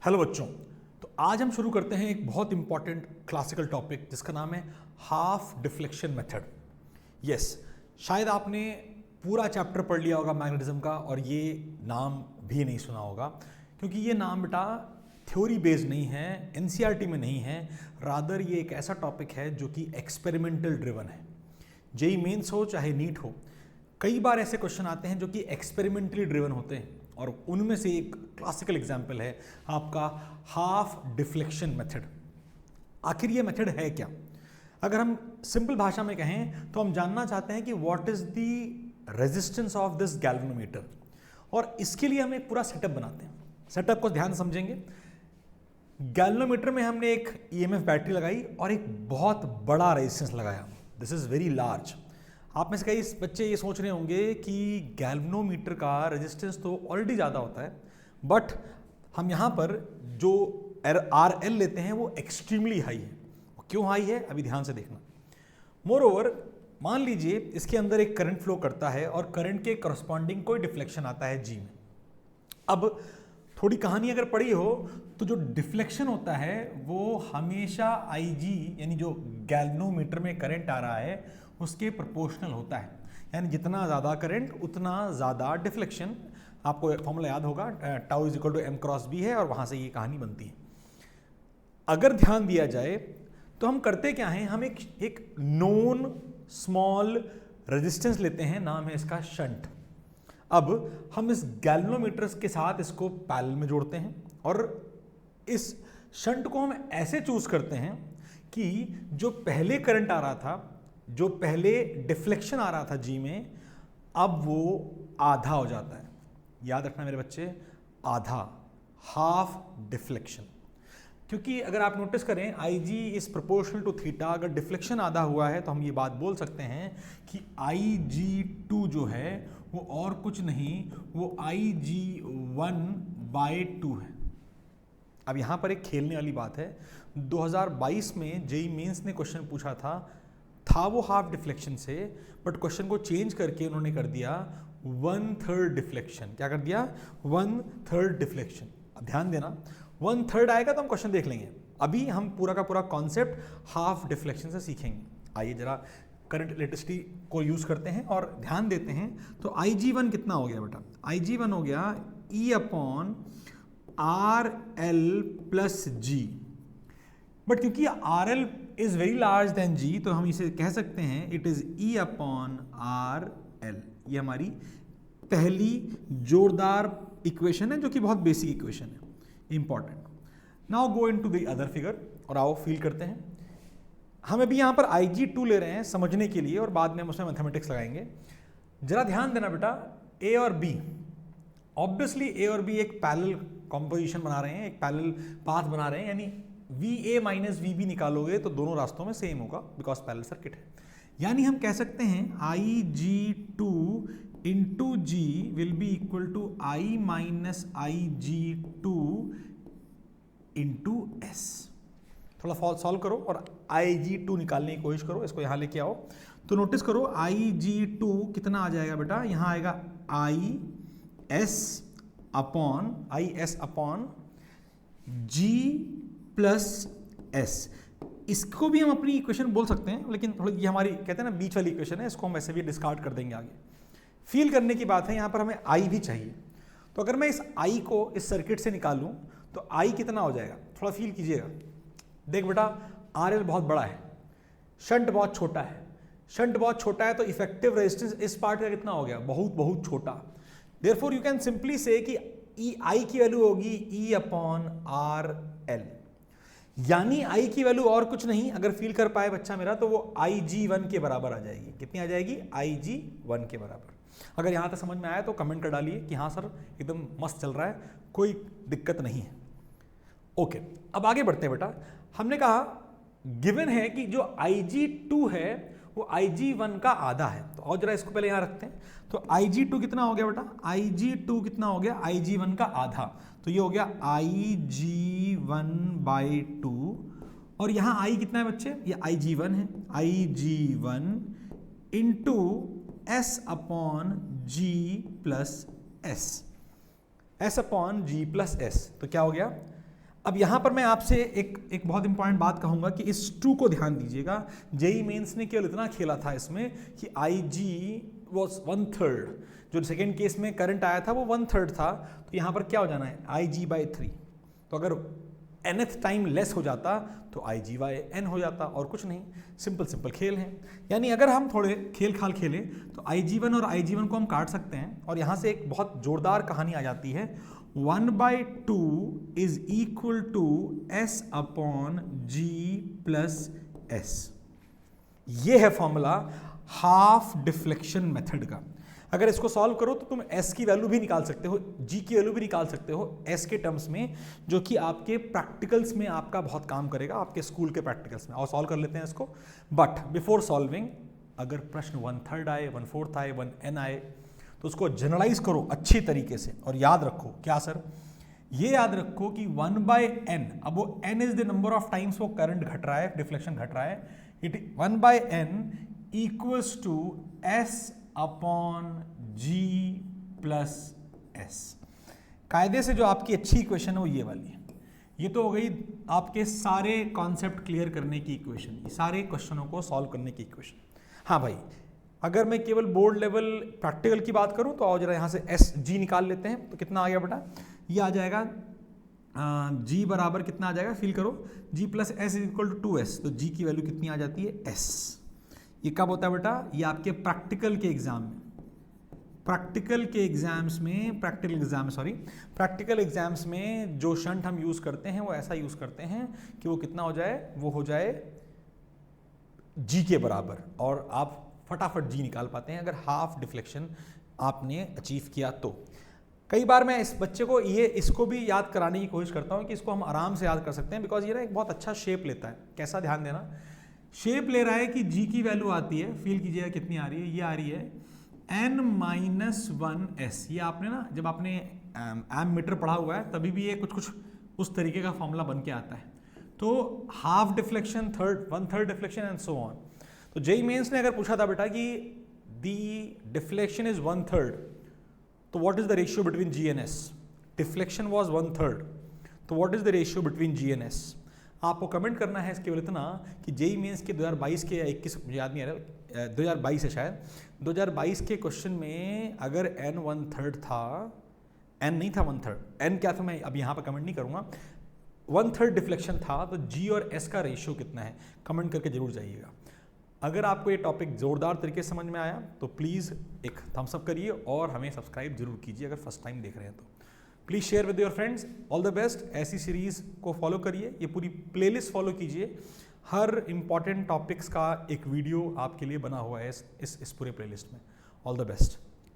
Hello बच्चों। तो आज हम शुरू करते हैं एक बहुत इंपॉर्टेंट क्लासिकल टॉपिक जिसका नाम है हाफ डिफ्लेक्शन मेथड। यस, शायद आपने पूरा चैप्टर पढ़ लिया होगा मैग्नेटिज्म का और ये नाम भी नहीं सुना होगा, क्योंकि ये नाम बेटा थ्योरी बेस्ड नहीं है, एनसीईआरटी में नहीं है, रादर ये एक ऐसा टॉपिक है जो कि एक्सपेरिमेंटल ड्रिवन है। जेईई मेंस हो चाहे नीट हो, कई बार ऐसे क्वेश्चन आते हैं जो कि एक्सपेरिमेंटली ड्रिवन होते हैं और उनमें से एक क्लासिकल एग्जाम्पल है आपका हाफ डिफ्लेक्शन मेथड। आखिर ये मेथड है क्या? अगर हम सिंपल भाषा में कहें तो हम जानना चाहते हैं कि what is the resistance of this galvanometer, और इसके लिए हम एक पूरा सेटअप बनाते हैं। सेटअप को ध्यान समझेंगे। गैल्वेनोमीटर में हमने एक ईएमएफ बैटरी लगाई और एक बहुत बड़ा रेजिस्टेंस लगाया। This is very large. आप में से कई बच्चे ये सोच रहे होंगे कि गैल्वेनोमीटर का रेजिस्टेंस तो ऑलरेडी ज़्यादा होता है, बट हम यहाँ पर जो RL लेते हैं वो एक्सट्रीमली हाई है। क्यों हाई है अभी ध्यान से देखना। मोर ओवर, मान लीजिए इसके अंदर एक करंट फ्लो करता है और करंट के करस्पॉन्डिंग कोई डिफ्लेक्शन आता है जी में। अब थोड़ी कहानी अगर पढ़ी हो तो जो डिफ्लेक्शन होता है वो हमेशा IG यानी जो गैल्वेनोमीटर में करंट आ रहा है उसके प्रोपोर्शनल होता है, यानी जितना ज़्यादा करंट उतना ज़्यादा डिफ्लेक्शन। आपको फॉर्मूला याद होगा, tau is equal to M cross B है और वहाँ से ये कहानी बनती है। अगर ध्यान दिया जाए तो हम करते क्या हैं, हम एक नोन स्मॉल रेजिस्टेंस लेते हैं, नाम है इसका शंट। अब हम इस गैल्वेनोमीटर के साथ इसको पैरेलल में जोड़ते हैं और इस शंट को हम ऐसे चूज करते हैं कि जो पहले करंट आ रहा था, जो पहले डिफ्लेक्शन आ रहा था जी में, अब वो आधा हो जाता है। याद रखना मेरे बच्चे, आधा, हाफ डिफ्लेक्शन। क्योंकि अगर आप नोटिस करें IG is proportional to theta, अगर डिफ्लेक्शन आधा हुआ है तो हम ये बात बोल सकते हैं कि IG2 जो है वो और कुछ नहीं, वो IG1/2 है। अब यहाँ पर एक खेलने वाली बात है। 2022 में जेईई मेंस ने क्वेश्चन पूछा था वो हाफ डिफ्लेक्शन से, बट क्वेश्चन को चेंज करके उन्होंने कर दिया 1/3 डिफ्लेक्शन। क्या कर दिया? 1/3 डिफ्लेक्शन। अब ध्यान देना, 1/3 आएगा तो हम क्वेश्चन देख लेंगे। अभी हम पूरा का पूरा कॉन्सेप्ट हाफ डिफ्लेक्शन से सीखेंगे। आइए जरा करंट इलेक्ट्रिसिटी को यूज करते हैं और ध्यान देते हैं। तो IG1 कितना हो गया बेटा? IG1 हो गया E/RL प्लस G। बट क्योंकि RL is very large then G, तो हम इसे कह सकते हैं इट इज E/RL। ये हमारी पहली जोरदार इक्वेशन है जो कि बहुत बेसिक इक्वेशन है, important. Now go into the other figure और आओ फील करते हैं। हम अभी यहाँ पर IG2 ले रहे हैं समझने के लिए और बाद में हम उसमें मैथमेटिक्स लगाएंगे। जरा ध्यान देना बेटा, A और B, ऑब्वियसली A और B एक पैरेलल कॉम्पोजिशन बना रहे हैं, एक पैरेलल पाथ बना रहे हैं, यानी VA माइनस VB निकालोगे तो दोनों रास्तों में सेम होगा बिकॉज पैरेलल सर्किट है। यानी हम कह सकते हैं IG2 into G will be equal to I minus IG2 into S। थोड़ा सॉल्व करो और IG2 निकालने की कोशिश करो, इसको यहाँ लेके आओ। तो नोटिस करो IG2 कितना आ जाएगा बेटा? यहाँ आएगा IS upon G plus S। इसको भी हम अपनी इक्वेशन बोल सकते हैं, लेकिन थोड़ी ये हमारी कहते हैं ना बीच वाली इक्वेशन है, इसको हम वैसे भी डिस्कार्ड कर देंगे आगे। फील करने की बात है, यहाँ पर हमें I भी चाहिए। तो अगर मैं इस I को इस सर्किट से निकालूं तो I कितना हो जाएगा? थोड़ा फील कीजिएगा। देख बेटा, RL बहुत बड़ा है, शंट बहुत छोटा है। शंट बहुत छोटा है तो इफेक्टिव रेजिस्टेंस इस पार्ट का कितना हो गया? बहुत बहुत छोटा। देयरफॉर यू कैन सिंपली से कि I की वैल्यू होगी E/RL, यानी I की वैल्यू और कुछ नहीं, अगर फील कर पाए बच्चा मेरा, तो वो IG1 के बराबर आ जाएगी। कितनी आ जाएगी? IG1 के बराबर। अगर यहाँ तक समझ में आया तो कमेंट कर डालिए कि हाँ सर एकदम मस्त चल रहा है, कोई दिक्कत नहीं है। ओके, अब आगे बढ़ते हैं बेटा। हमने कहा गिवन है कि जो IG2 है वो IG1 का आधा है। तो और जरा इसको पहले यहाँ रखते हैं। तो IG2 कितना हो गया बेटा? IG2 कितना हो गया? IG1 का आधा। तो ये हो गया IG1/2 और यहाँ I कितना है बच्चे? ये IG1 है, IG1 into S/G plus S, S/G plus S। तो क्या हो गया? अब यहाँ पर मैं आपसे एक बहुत इंपॉर्टेंट बात कहूँगा कि इस 2 को ध्यान दीजिएगा। जेई मेंस ने केवल इतना खेला था इसमें कि IG वॉज 1/3, जो सेकेंड केस में करंट आया था वो 1/3 था, तो यहाँ पर क्या हो जाना है IG/3। तो अगर nth टाइम लेस हो जाता तो IG/n हो जाता, और कुछ नहीं, सिंपल खेल हैं। यानी अगर हम थोड़े खेल खाल खेलें तो IG1 और IG1 को हम काट सकते हैं, और यहाँ से एक बहुत जोरदार कहानी आ जाती है, 1/2 इज इक्वल टू S/G+S। ये है फॉर्मूला हाफ डिफ्लेक्शन मेथड का। अगर इसको सॉल्व करो तो तुम S की वैल्यू भी निकाल सकते हो, G की वैल्यू भी निकाल सकते हो S के टर्म्स में, जो कि आपके प्रैक्टिकल्स में आपका बहुत काम करेगा, आपके स्कूल के प्रैक्टिकल्स में। और सॉल्व कर लेते हैं इसको। बट बिफोर सॉल्विंग, अगर प्रश्न 1/3 आए, 1/4 आए, 1n आए, तो उसको जनरलाइज करो अच्छी तरीके से, और याद रखो क्या सर, ये याद रखो कि 1/n, अब वो n is the number of times वो करंट घट रहा है, डिफ्लेक्शन घट रहा है, it 1/n equals to S/G+S। कायदे से जो आपकी अच्छी इक्वेशन है वो ये वाली है। ये तो हो गई आपके सारे कॉन्सेप्ट क्लियर करने की इक्वेशन, सारे क्वेश्चनों को सॉल्व करने की इक्वेशन। हाँ भाई, अगर मैं केवल बोर्ड लेवल प्रैक्टिकल की बात करूं तो आओ जरा यहाँ से SG निकाल लेते हैं। तो कितना आ गया बेटा, ये आ जाएगा G बराबर कितना आ जाएगा, फील करो, G+S इक्वल टू 2S। तो G की वैल्यू कितनी आ जाती है, S। ये कब होता है बेटा, ये आपके प्रैक्टिकल के एग्जाम में, प्रैक्टिकल एग्जाम्स में जो शंट हम यूज करते हैं वो ऐसा यूज करते हैं कि वो कितना हो जाए, वो हो जाए G के बराबर, और आप फटाफट G निकाल पाते हैं अगर हाफ डिफ्लेक्शन आपने अचीव किया तो। कई बार मैं इस बच्चे को इसको भी याद कराने की कोशिश करता हूँ कि इसको हम आराम से याद कर सकते हैं, बिकॉज ये ना एक बहुत अच्छा शेप लेता है। कैसा, ध्यान देना, शेप ले रहा है कि G की वैल्यू आती है, फील कीजिएगा कितनी आ रही है, ये आ रही है n-1s। ये आपने ना जब आपने एमीटर पढ़ा हुआ है तभी भी ये कुछ उस तरीके का फॉर्मूला बन के आता है। तो half deflection, 1/3 deflection and so on. तो जेई मेंस ने अगर पूछा था बेटा कि दी डिफ्लेक्शन इज 1/3, तो what is the ratio between G and S? Deflection was 1/3, तो what is the ratio between G and S? आपको कमेंट करना है केवल इतना कि जेई मेंस के 2022 के या 21, मुझे याद नहीं आ रहा, 2022 है शायद, 2022 के क्वेश्चन में अगर n 1/3 था, n नहीं था 1/3, n क्या था मैं अब यहाँ पर कमेंट नहीं करूँगा, 1/3 डिफ्लेक्शन था, तो G और S का रेशियो कितना है, कमेंट करके जरूर जाइएगा। अगर आपको ये टॉपिक जोरदार तरीके से समझ में आया तो प्लीज़ एक थम्स अप करिए और हमें सब्सक्राइब जरूर कीजिए अगर फर्स्ट टाइम देख रहे हैं तो। Please share with your friends. All the best. ऐसी सीरीज़ को फॉलो करिए, ये पूरी प्लेलिस्ट फॉलो कीजिए। हर इंपॉर्टेंट टॉपिक्स का एक वीडियो आपके लिए बना हुआ है इस पूरे प्लेलिस्ट में। All the best.